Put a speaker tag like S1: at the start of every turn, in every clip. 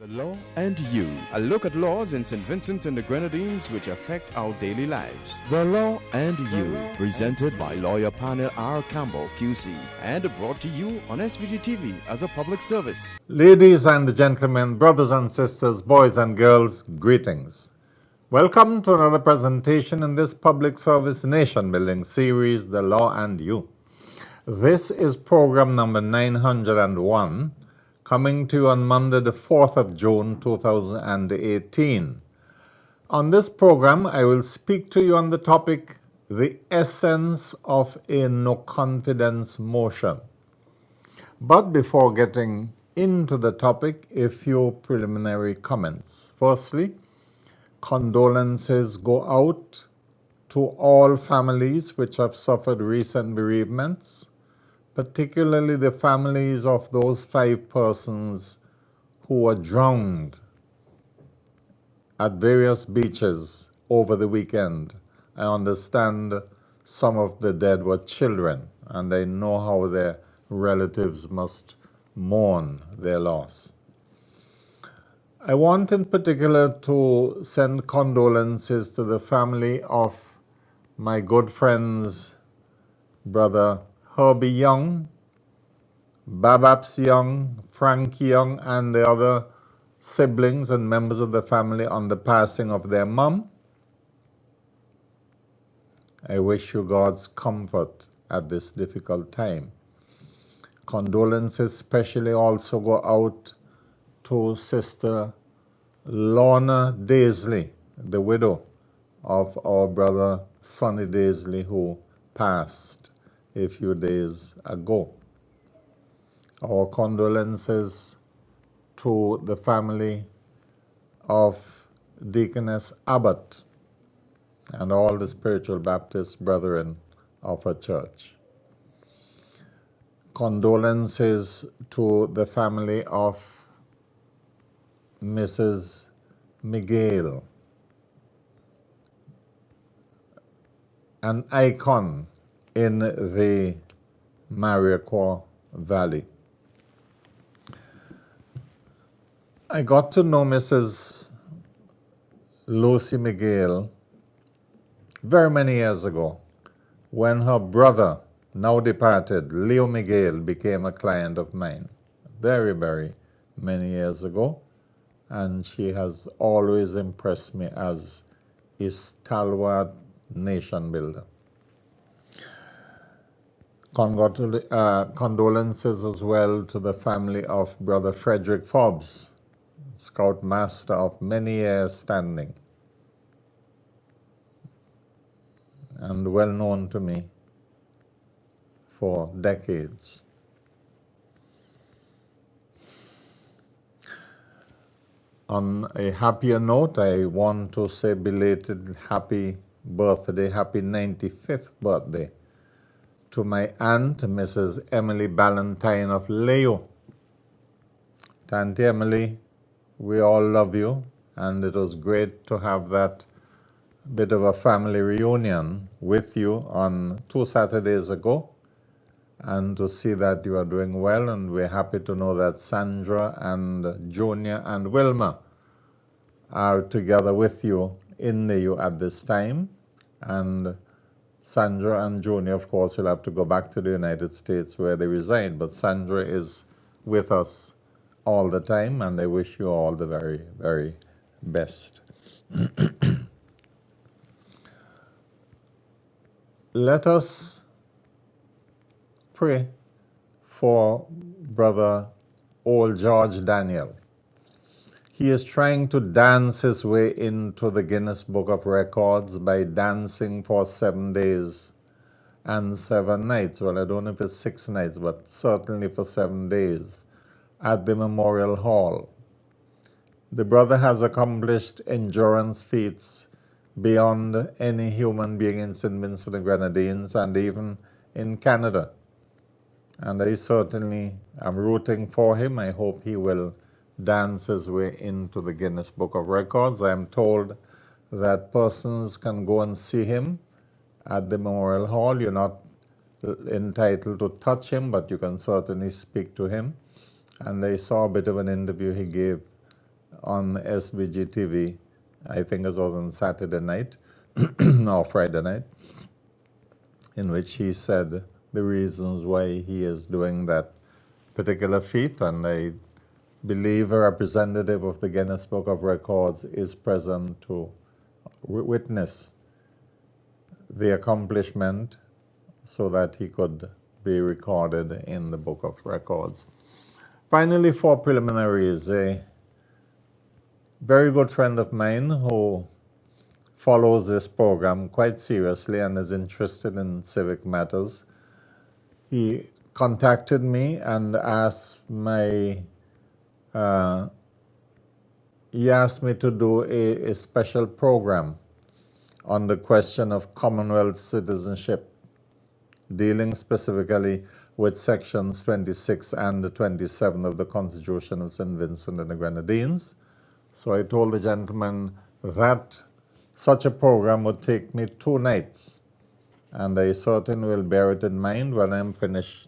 S1: The Law and You, a look at laws in St. Vincent and the Grenadines which affect our daily lives. The Law and You, presented by lawyer panel P.R Campbell QC and brought to you on SVG-TV as a public service.
S2: Ladies and gentlemen, brothers and sisters, boys and girls, greetings. Welcome to another presentation in this public service nation building series, The Law and You. This is program number 901. Coming to you on Monday, the 4th of June, 2018. On this program, I will speak to you on the topic, the essence of a no-confidence motion. But before getting into the topic, a few preliminary comments. Firstly, condolences go out to all families which have suffered recent bereavements, particularly the families of those 5 persons who were drowned at various beaches over the weekend. I understand some of the dead were children, and I know how their relatives must mourn their loss. I want in particular to send condolences to the family of my good friend's brother Herbie Young, Babs Young, Frank Young, and the other siblings and members of the family on the passing of their mom. I wish you God's comfort at this difficult time. Condolences especially also go out to Sister Lorna Daisley, the widow of our brother Sonny Daisley, who passed a few days ago. Our condolences to the family of Deaconess Abbott and all the spiritual Baptist brethren of her church. Condolences to the family of Mrs. Miguel, an icon in the Mariquois Valley. I got to know Mrs. Lucy Miguel very many years ago when her brother, now departed, Leo Miguel, became a client of mine. Very, very many years ago. And she has always impressed me as a stalwart nation builder. Condolences as well to the family of Brother Frederick Forbes, Scoutmaster of many years standing, and well known to me for decades. On a happier note, I want to say belated happy birthday, happy 95th birthday to my aunt, Mrs. Emily Ballantyne of Leo. Auntie Emily, we all love you, and it was great to have that bit of a family reunion with you on 2 Saturdays ago, and to see that you are doing well, and we're happy to know that Sandra and Junior and Wilma are together with you in the U at this time, and Sandra and Junior, of course, will have to go back to the United States where they reside, but Sandra is with us all the time, and I wish you all the very, very best. Let us pray for Brother Old George Daniel. He is trying to dance his way into the Guinness Book of Records by dancing for 7 days and 7 nights. Well, I don't know if it's 6 nights, but certainly for 7 days at the Memorial Hall. The brother has accomplished endurance feats beyond any human being in St. Vincent and Grenadines and even in Canada. And I certainly am rooting for him. I hope he will dance his way into the Guinness Book of Records. I am told that persons can go and see him at the Memorial Hall. You're not entitled to touch him, but you can certainly speak to him. And I saw a bit of an interview he gave on SVG-TV, I think it was on Saturday night or Friday night, in which he said the reasons why he is doing that particular feat, and I believe a representative of the Guinness Book of Records is present to witness the accomplishment so that he could be recorded in the Book of Records. Finally, for preliminaries, a very good friend of mine who follows this program quite seriously and is interested in civic matters, he contacted me and asked me to do a special program on the question of Commonwealth citizenship, dealing specifically with sections 26 and 27 of the Constitution of St. Vincent and the Grenadines. So I told the gentleman that such a program would take me 2 nights, and I certainly will bear it in mind when I'm finished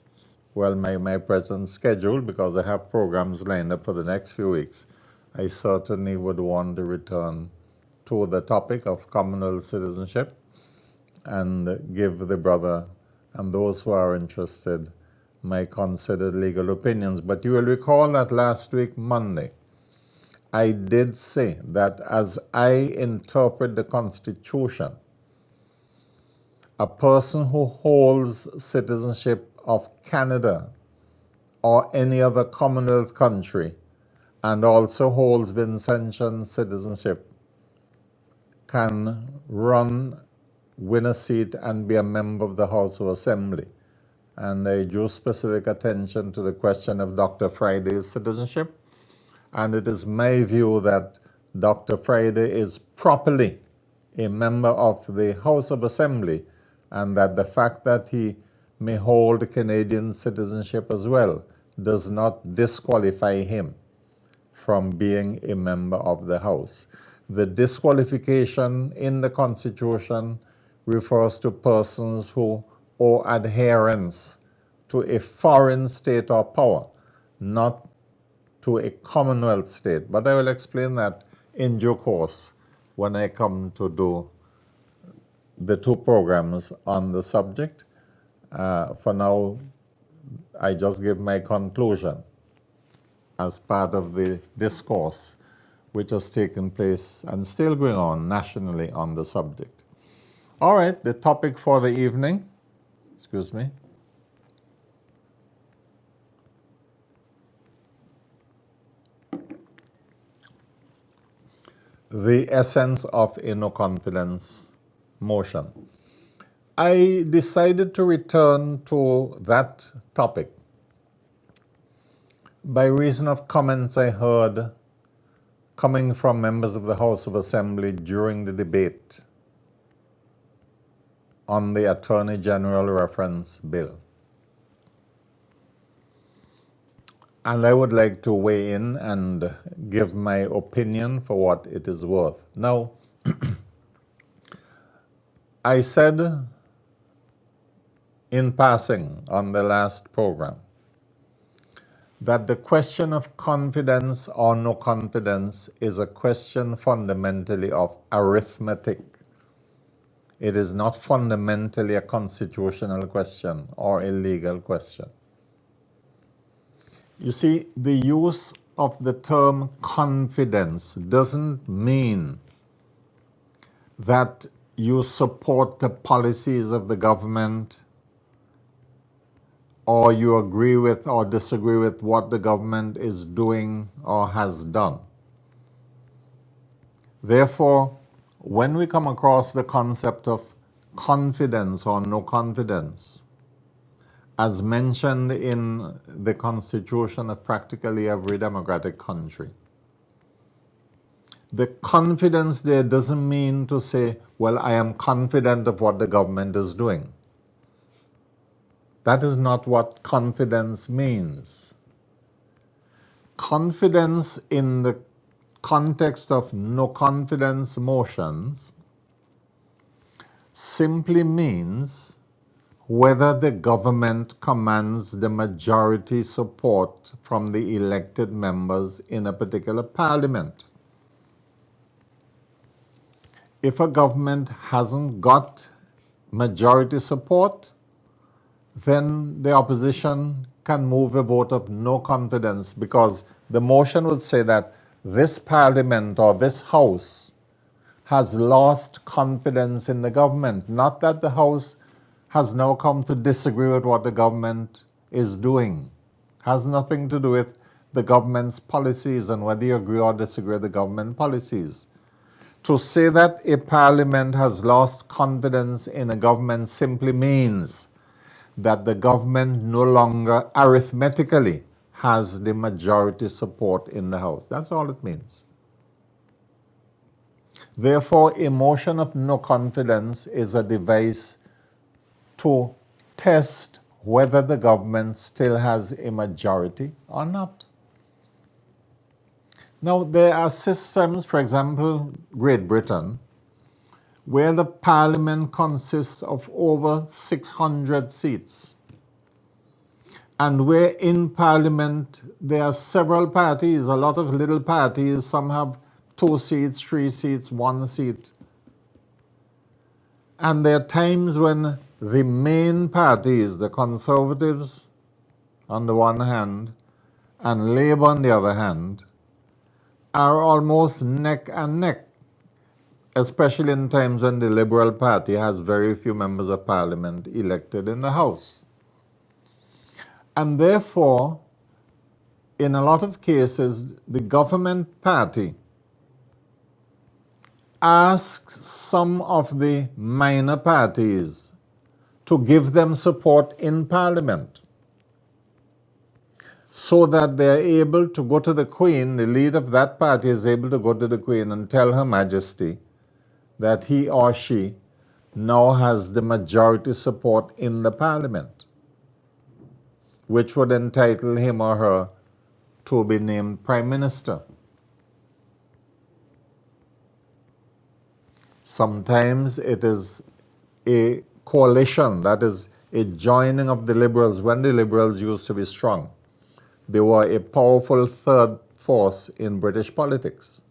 S2: my present schedule, because I have programs lined up for the next few weeks. I certainly would want to return to the topic of Commonwealth citizenship and give the brother and those who are interested my considered legal opinions. But you will recall that last week, Monday, I did say that as I interpret the Constitution, a person who holds citizenship of Canada or any other Commonwealth country and also holds Vincentian citizenship can run, win a seat, and be a member of the House of Assembly. And I drew specific attention to the question of Dr. Friday's citizenship. And it is my view that Dr. Friday is properly a member of the House of Assembly, and that the fact that he may hold Canadian citizenship as well does not disqualify him from being a member of the House. The disqualification in the Constitution refers to persons who owe adherence to a foreign state or power, not to a Commonwealth state. But I will explain that in due course when I come to do the 2 programs on the subject. For now, I just give my conclusion as part of the discourse which has taken place and still going on nationally on the subject. All right, the topic for the evening, excuse me. The essence of a no confidence motion. I decided to return to that topic by reason of comments I heard coming from members of the House of Assembly during the debate on the Attorney General Reference Bill. And I would like to weigh in and give my opinion for what it is worth. Now, I said in passing on the last program that the question of confidence or no confidence is a question fundamentally of arithmetic. It is not fundamentally a constitutional question or a legal question. You see, the use of the term confidence doesn't mean that you support the policies of the government or you agree with or disagree with what the government is doing or has done. Therefore, when we come across the concept of confidence or no confidence, as mentioned in the Constitution of practically every democratic country, the confidence there doesn't mean to say, well, I am confident of what the government is doing. That is not what confidence means. Confidence in the context of no confidence motions simply means whether the government commands the majority support from the elected members in a particular parliament. if a government hasn't got majority support, then the opposition can move a vote of no confidence, because the motion would say that this parliament or this house has lost confidence in the government, not that the house has now come to disagree with what the government is doing. Has nothing to do with the government's policies and whether you agree or disagree with the government policies. To say that a parliament has lost confidence in a government simply means that the government no longer arithmetically has the majority support in the House. That's all it means. Therefore, a motion of no confidence is a device to test whether the government still has a majority or not. Now, there are systems, for example, Great Britain, where the parliament consists of over 600 seats, and where in parliament there are several parties, a lot of little parties. Some have 2 seats, 3 seats, 1 seat. And there are times when the main parties, the Conservatives on the one hand and Labour on the other hand, are almost neck and neck, especially in times when the Liberal Party has very few members of Parliament elected in the House. And therefore, in a lot of cases, the government party asks some of the minor parties to give them support in Parliament, so that they're able to go to the Queen, the leader of that party is able to go to the Queen and tell Her Majesty that he or she now has the majority support in the Parliament, which would entitle him or her to be named Prime Minister. Sometimes it is a coalition, that is a joining of the Liberals. When the Liberals used to be strong, they were a powerful third force in British politics.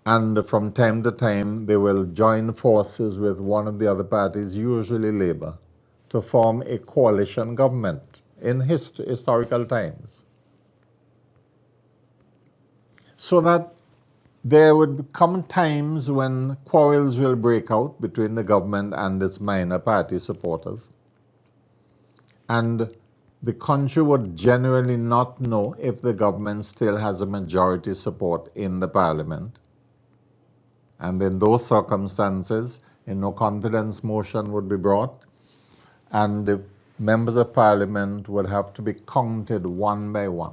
S2: And from time to time, they will join forces with one of the other parties, usually Labour, to form a coalition government in historical times. So that there would come times when quarrels will break out between the government and its minor party supporters. And the country would generally not know if the government still has a majority support in the Parliament. And in those circumstances, a no confidence motion would be brought, and the members of Parliament would have to be counted one by one.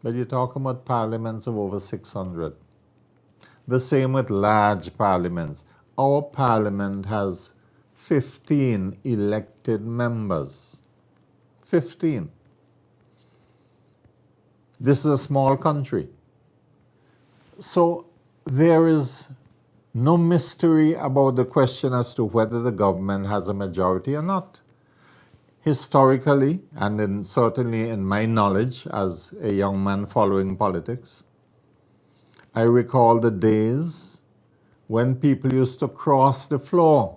S2: But you're talking about parliaments of over 600. The same with large parliaments. Our parliament has 15 elected members. 15. This is a small country. So there is no mystery about the question as to whether the government has a majority or not. Historically, and certainly in my knowledge as a young man following politics, I recall the days when people used to cross the floor.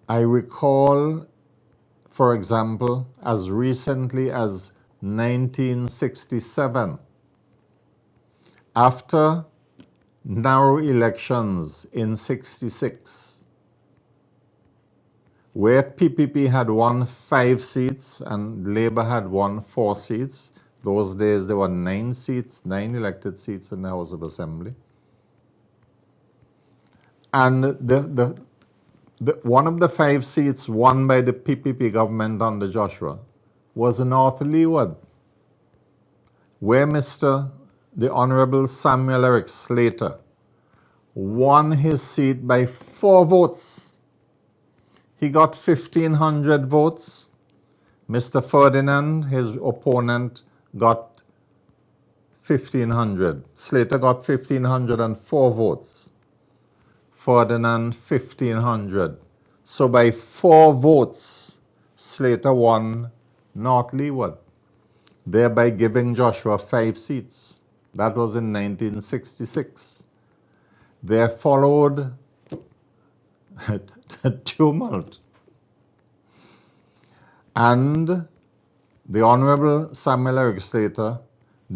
S2: I recall, for example, as recently as 1967, after narrow elections in 66, where PPP had won 5 seats and Labour had won 4 seats. Those days there were 9 elected seats in the House of Assembly. And one of the 5 seats won by the PPP government under Joshua was North Leeward, where the Honorable Samuel Eric Slater won his seat by 4 votes. He got 1,500 votes. Mr. Ferdinand, his opponent, got 1,500. Slater got 1,504 votes. Ferdinand, 1,500. So by 4 votes, Slater won north leeward, thereby giving Joshua 5 seats. That was in 1966. There followed a tumult, and the Honorable Samuel Eric Slater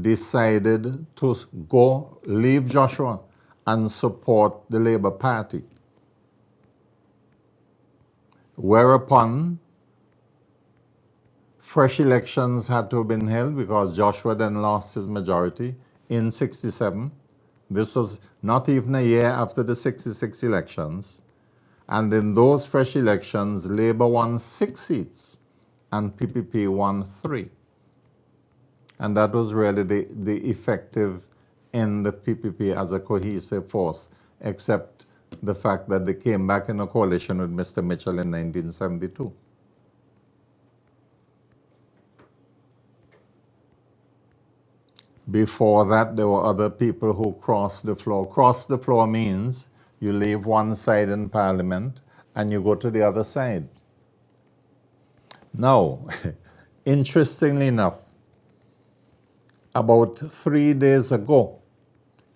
S2: decided to leave Joshua and support the Labour Party. Whereupon fresh elections had to have been held because Joshua then lost his majority in 67. This was not even a year after the 66 elections. And in those fresh elections, Labour won 6 seats and PPP won 3. And that was really the effective end of PPP as a cohesive force, except the fact that they came back in a coalition with Mr. Mitchell in 1972. Before that, there were other people who crossed the floor. Cross the floor means you leave one side in Parliament and you go to the other side. Now, interestingly enough, about 3 days ago,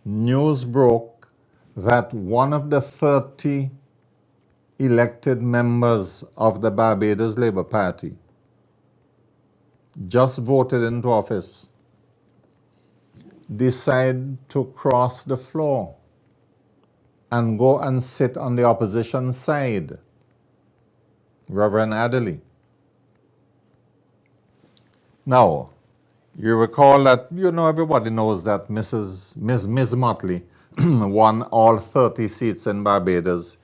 S2: news broke that one of the 30 elected members of the Barbados Labour Party just voted into office, decide to cross the floor and go and sit on the opposition side. Reverend Adderley. Now, you recall that, everybody knows that Ms. Motley won all 30 seats in Barbados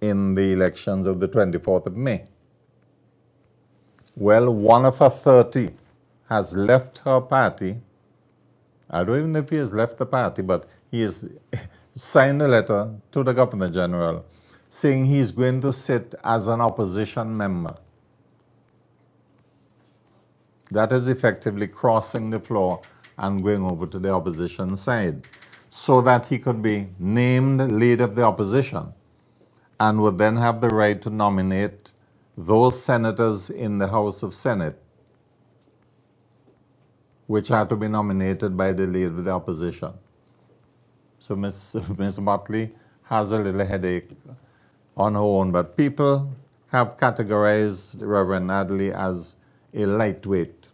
S2: in the elections of the 24th of May. Well, one of her 30 has left her party. I don't even know if he has left the party, but he has signed a letter to the Governor General saying he's going to sit as an opposition member. That is effectively crossing the floor and going over to the opposition side so that he could be named leader of the opposition and would then have the right to nominate those senators in the House of Senate which had to be nominated by the leader of the opposition. So Ms. Motley has a little headache on her own, but people have categorized Reverend Adderley as a lightweight.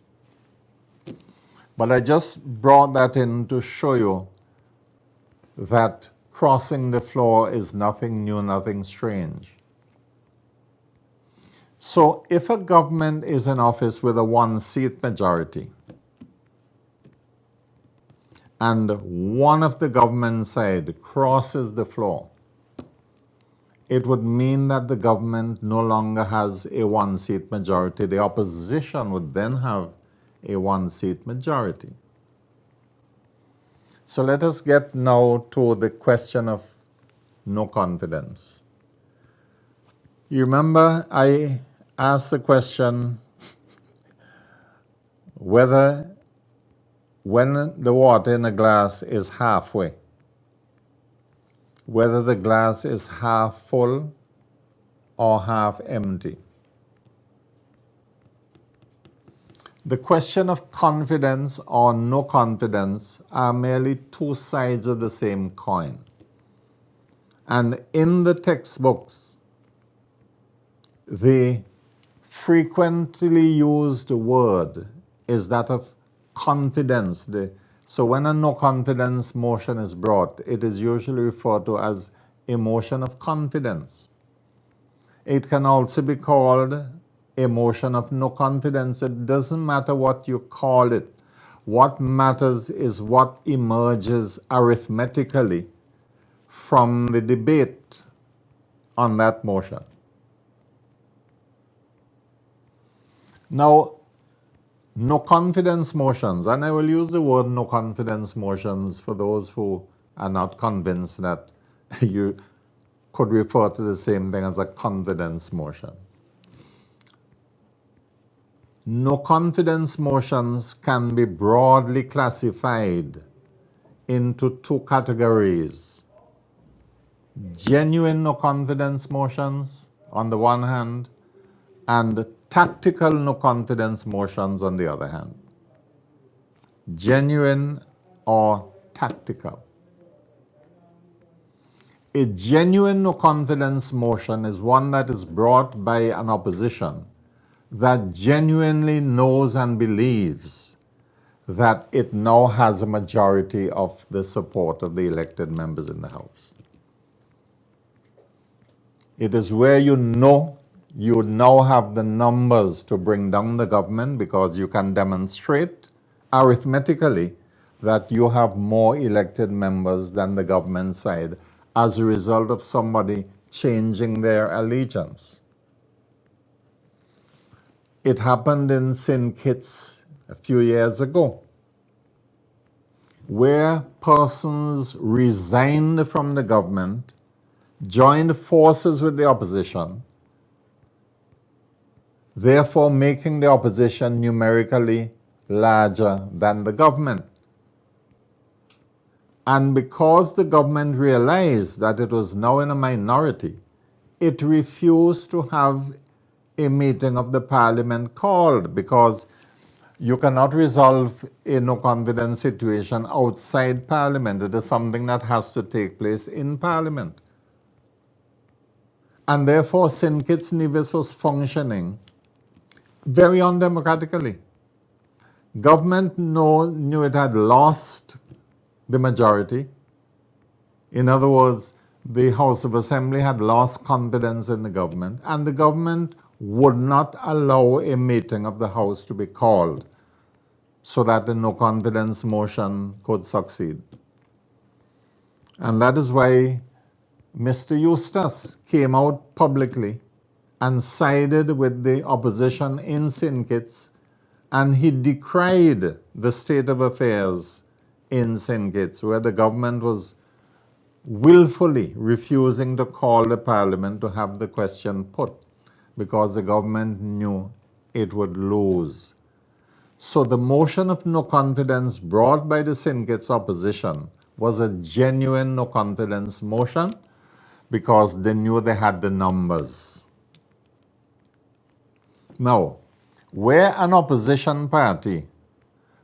S2: But I just brought that in to show you that crossing the floor is nothing new, nothing strange. So if a government is in office with a 1-seat majority, and one of the government side crosses the floor, it would mean that the government no longer has a 1-seat majority. The opposition would then have a 1-seat majority. So let us get now to the question of no confidence. You remember I asked the question whether when the water in a glass is halfway, whether the glass is half full or half empty. The question of confidence or no confidence are merely two sides of the same coin. And in the textbooks, the frequently used word is that of confidence. So when a no confidence motion is brought, it is usually referred to as a motion of confidence. It can also be called a motion of no confidence. It doesn't matter what you call it. What matters is what emerges arithmetically from the debate on that motion. Now, no confidence motions, and I will use the word no confidence motions for those who are not convinced that you could refer to the same thing as a confidence motion. No confidence motions can be broadly classified into two categories. Genuine no confidence motions on the one hand, and tactical no confidence motions on the other hand. Genuine or tactical. A genuine no confidence motion is one that is brought by an opposition that genuinely knows and believes that it now has a majority of the support of the elected members in the House. It is where you know you now have the numbers to bring down the government because you can demonstrate arithmetically that you have more elected members than the government side as a result of somebody changing their allegiance. It happened in St. Kitts a few years ago, where persons resigned from the government, joined forces with the opposition, therefore making the opposition numerically larger than the government. And because the government realized that it was now in a minority, it refused to have a meeting of the parliament called, because you cannot resolve a no confidence situation outside parliament. It is something that has to take place in parliament. And therefore, St. Kitts Nevis was functioning very undemocratically. Government knew it had lost the majority. In other words, the House of Assembly had lost confidence in the government, and the government would not allow a meeting of the House to be called so that the no confidence motion could succeed. And that is why Mr. Eustace came out publicly and sided with the opposition in St. Kitts, and he decried the state of affairs in St. Kitts, where the government was willfully refusing to call the parliament to have the question put because the government knew it would lose. So the motion of no confidence brought by the St. Kitts opposition was a genuine no confidence motion because they knew they had the numbers. Now, where an opposition party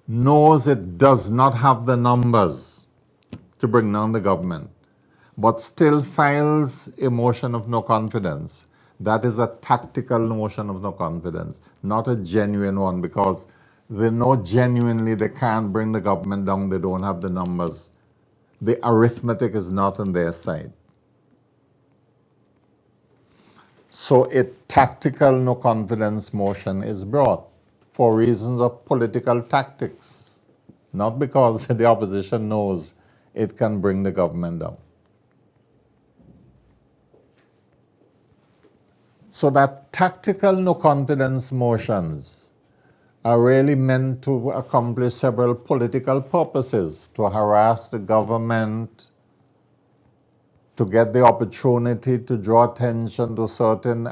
S2: knows it does not have the numbers to bring down the government, but still files a motion of no confidence, that is a tactical motion of no confidence, not a genuine one, because they know genuinely they can't bring the government down, they don't have the numbers. The arithmetic is not on their side. So a tactical no confidence motion is brought for reasons of political tactics, not because the opposition knows it can bring the government down. So that tactical no confidence motions are really meant to accomplish several political purposes: to harass the government, to get the opportunity to draw attention to certain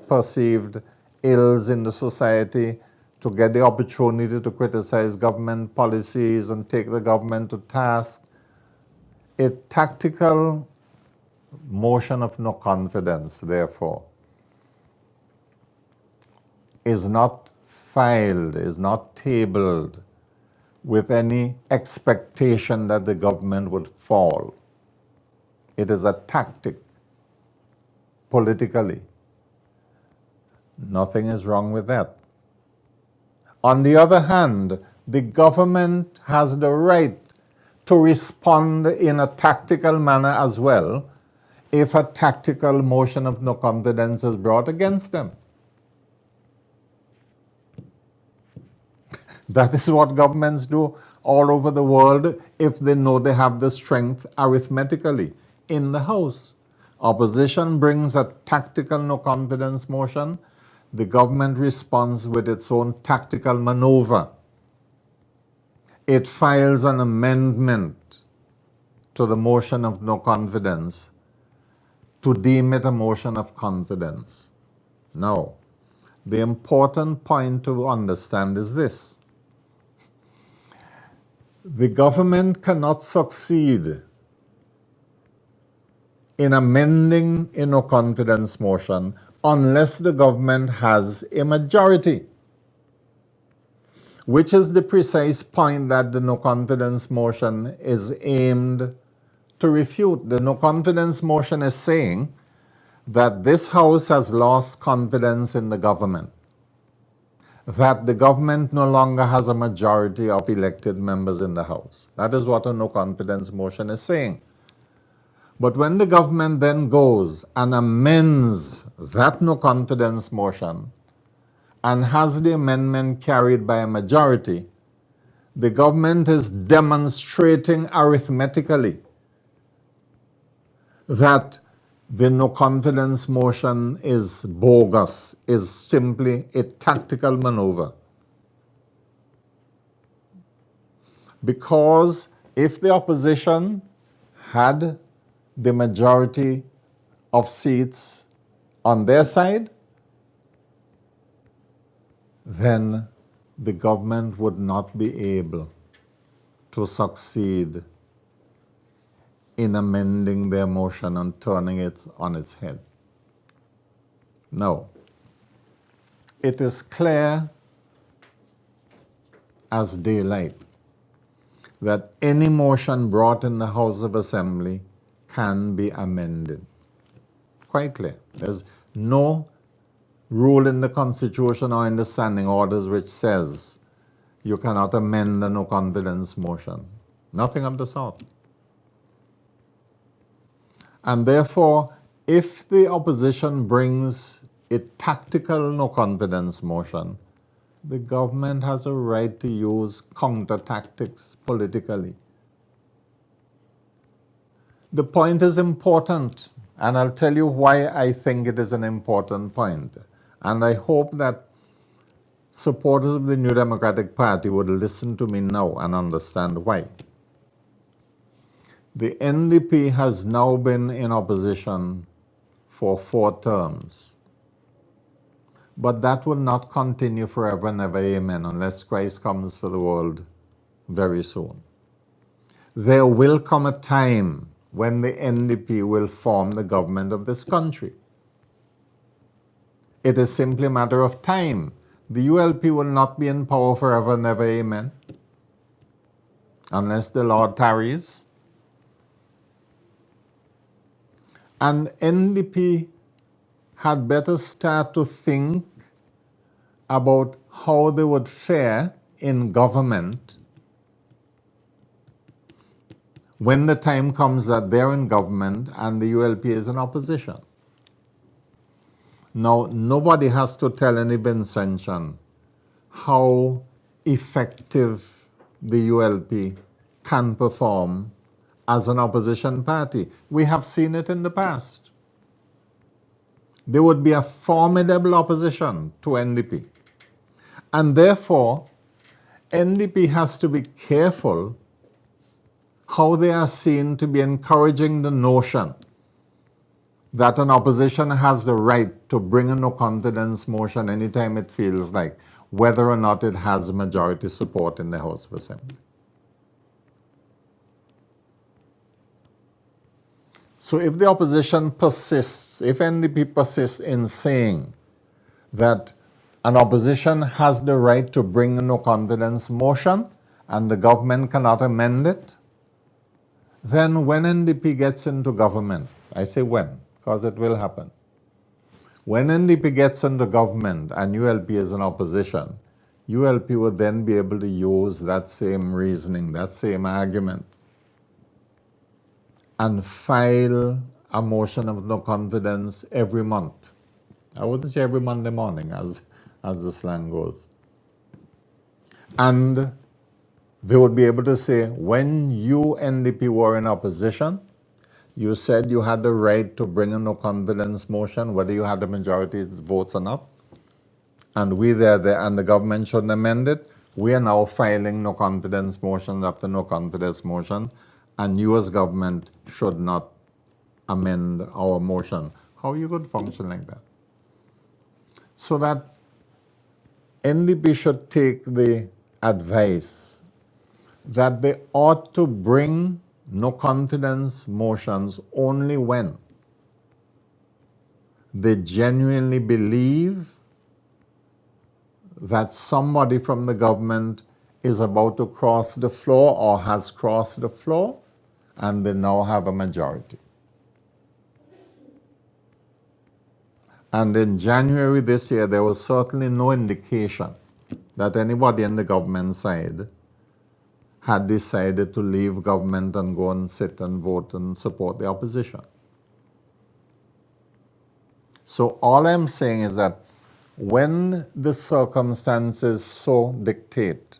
S2: perceived ills in the society, to get the opportunity to criticize government policies and take the government to task. A tactical motion of no confidence, therefore, is not filed, is not tabled with any expectation that the government would fall. It is a tactic, politically. Nothing is wrong with that. On the other hand, the government has the right to respond in a tactical manner as well if a tactical motion of no confidence is brought against them. That is what governments do all over the world if they know they have the strength arithmetically in the House. Opposition brings a tactical no confidence motion. The government responds with its own tactical maneuver. It files an amendment to the motion of no confidence to deem it a motion of confidence. Now, the important point to understand is this. The government cannot succeed in amending a no confidence motion unless the government has a majority, which is the precise point that the no confidence motion is aimed to refute. The no confidence motion is saying that this House has lost confidence in the government, that the government no longer has a majority of elected members in the House. That is what a no confidence motion is saying. But when the government then goes and amends that no confidence motion and has the amendment carried by a majority, the government is demonstrating arithmetically that the no confidence motion is bogus, is simply a tactical maneuver. Because if the opposition had the majority of seats on their side, then the government would not be able to succeed in amending their motion and turning it on its head. No. It is clear as daylight that any motion brought in the House of Assembly can be amended. Quite clear. There's no rule in the Constitution or in the standing orders which says you cannot amend a no confidence motion. Nothing of the sort. And therefore, if the opposition brings a tactical no confidence motion, the government has a right to use counter tactics politically. The point is important, and I'll tell you why I think it is an important point. And I hope that supporters of the New Democratic Party would listen to me now and understand why. The NDP has now been in opposition for 4 terms. But that will not continue forever and ever, amen, unless Christ comes for the world very soon. There will come a time when the NDP will form the government of this country. It is simply a matter of time. The ULP will not be in power forever and ever, amen, unless the Lord tarries. And NDP had better start to think about how they would fare in government when the time comes that they're in government and the ULP is in opposition. Now, nobody has to tell any Vincentian how effective the ULP can perform as an opposition party. We have seen it in the past. There would be a formidable opposition to NDP. And therefore, NDP has to be careful how they are seen to be encouraging the notion that an opposition has the right to bring a no confidence motion anytime it feels like, whether or not it has majority support in the House of Assembly. So if the opposition persists, if NDP persists in saying that an opposition has the right to bring a no confidence motion and the government cannot amend it, then when NDP gets into government, I say when, because it will happen. When NDP gets into government and ULP is in opposition, ULP would then be able to use that same reasoning, that same argument, and file a motion of no confidence every month. I wouldn't say every Monday morning, as the slang goes. And they would be able to say, when you, NDP, were in opposition, you said you had the right to bring a no confidence motion, whether you had the majority votes or not. And we there, and the government shouldn't amend it. We are now filing no confidence motions after no confidence motion, and you as government should not amend our motion. How you could function like that? So that NDP should take the advice that they ought to bring no confidence motions only when they genuinely believe that somebody from the government is about to cross the floor or has crossed the floor, and they now have a majority. And in January this year, there was certainly no indication that anybody on the government side had decided to leave government and go and sit and vote and support the opposition. So all I'm saying is that when the circumstances so dictate,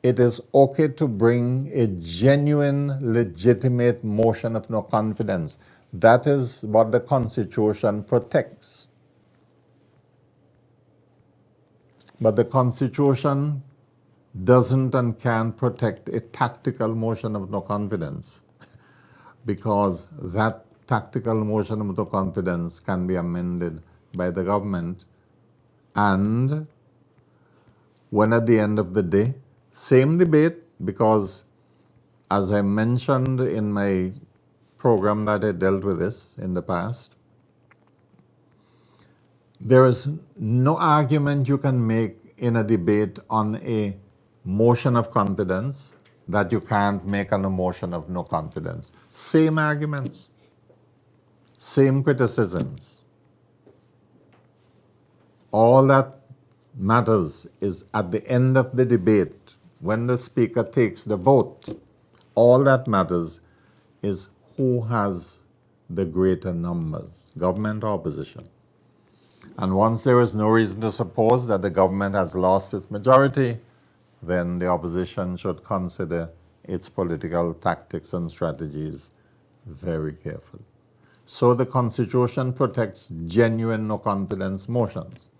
S2: it is okay to bring a genuine, legitimate motion of no confidence. That is what the Constitution protects. But the Constitution doesn't and can't protect a tactical motion of no confidence, because that tactical motion of no confidence can be amended by the government. And when at the end of the day, same debate, because as I mentioned in my program that I dealt with this in the past, there is no argument you can make in a debate on a motion of confidence that you can't make on a motion of no confidence. Same arguments, same criticisms. All that matters is at the end of the debate, when the speaker takes the vote, all that matters is who has the greater numbers, government or opposition. And once there is no reason to suppose that the government has lost its majority, then the opposition should consider its political tactics and strategies very carefully. So the Constitution protects genuine no confidence motions.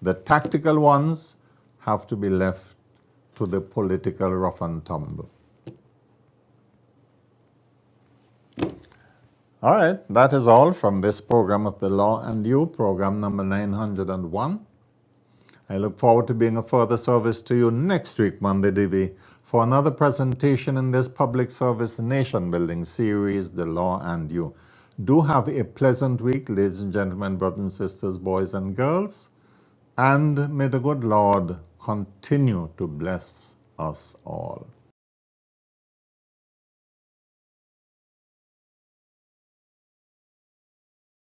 S2: The tactical ones have to be left to the political rough and tumble. All right, that is all from this program of The Law and You, program number 901. I look forward to being of further service to you next week, Monday, DV, for another presentation in this public service nation-building series, The Law and You. Do have a pleasant week, ladies and gentlemen, brothers and sisters, boys and girls, and may the good Lord continue to bless us all.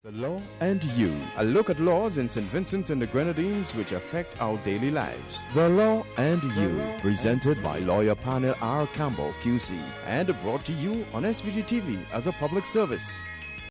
S1: The Law and You, a look at laws in St. Vincent and the Grenadines which affect our daily lives. The Law and You, presented by lawyer panel P.R Campbell QC and brought to you on SVG-TV as a public service.